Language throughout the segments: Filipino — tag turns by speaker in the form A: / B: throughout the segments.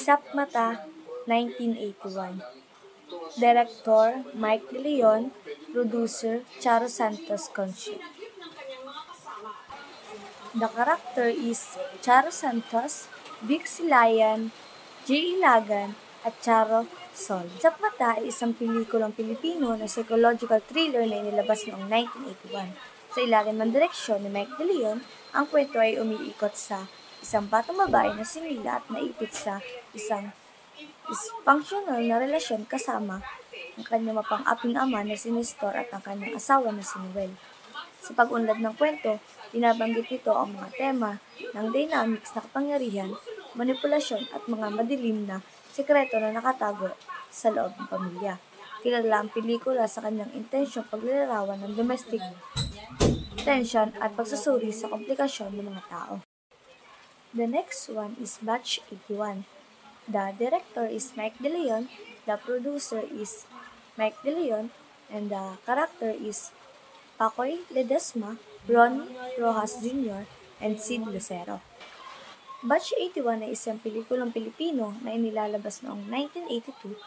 A: Isap Mata, 1981. Director, Mike De Leon. Producer, Charo Santos Concha. The character is Charo Santos, Vic Silayan, J. Ilagan, at Charo Sol. Isap Mata ay isang pelikulang Pilipino na psychological thriller na inilabas noong 1981. Sa ilalim ng direksyon ni Mike De Leon, ang kwento ay umiikot sa isang batang babae na si Mila at naipit sa isang dysfunctional na relasyon kasama ang kanyang mapang-aping ama na si Nestor at ang kanyang asawa na si Noel. Sa pag-unlad ng kwento, binabanggit nito ang mga tema ng dynamics na kapangyarihan, manipulasyon at mga madilim na sekreto na nakatago sa loob ng pamilya. Kilala ang pelikula sa kanyang intensyong paglalarawan ng domestic tension at pagsusuri sa komplikasyon ng mga tao. The next one is Batch 81. The director is Mike De Leon, the producer is Mike De Leon, and the character is Pacoy Ledesma, Ronnie Rojas Jr., and Sid Lucero. Batch 81 ay isang pelikulang Pilipino na inilalabas noong 1982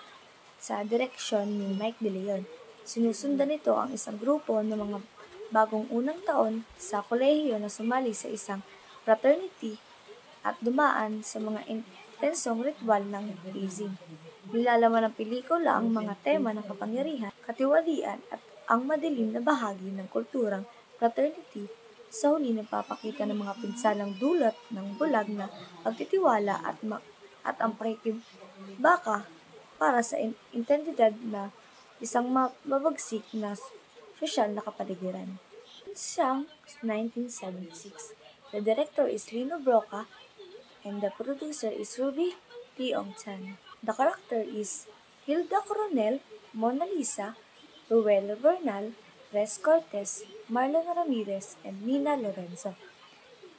A: sa direksyon ni Mike De Leon. Sinusundan nito ang isang grupo ng mga bagong unang taon sa kolehiyo na sumali sa isang fraternity at dumaan sa mga intensong ritual ng hazing. Nilalaman ng pelikula ang mga tema ng kapangyarihan, katiwalian at ang madilim na bahagi ng kulturang fraternity. Sa huli, nagpapakita ng mga pinsalang dulot ng bulag na pagtitiwala at ang pakikibaka para sa intendidad na isang mababagsik na sosyal na kapaligiran. Siyang 1976. The director is Lino Broca and the producer is Ruby Tiong Chan. The character is Hilda Coronel, Mona Lisa, Ruel Bernal, Res Cortez, Marlon Ramirez, and Nina Lorenzo.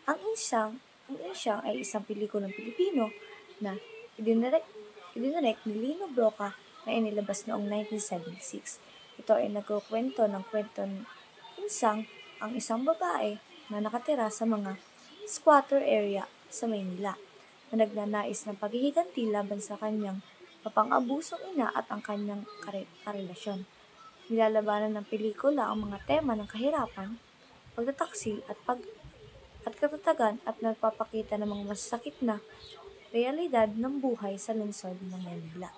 A: Ang Insyang ay isang pelikulang Pilipino na idinirect ni Lino Broca na inilabas noong 1976. Ito ay nagkukwento ng kwento ng Insyang, ang isang babae na nakatira sa mga squatter area sa Maynila na nagnanais ng paghihiganti laban sa kanyang mapang-abusong ina at ang kanyang karelasyon. Nilalabanan ng pelikula ang mga tema ng kahirapan, pagtataksil at katatagan at nagpapakita ng mga masasakit na realidad ng buhay sa lungsod ng Manila.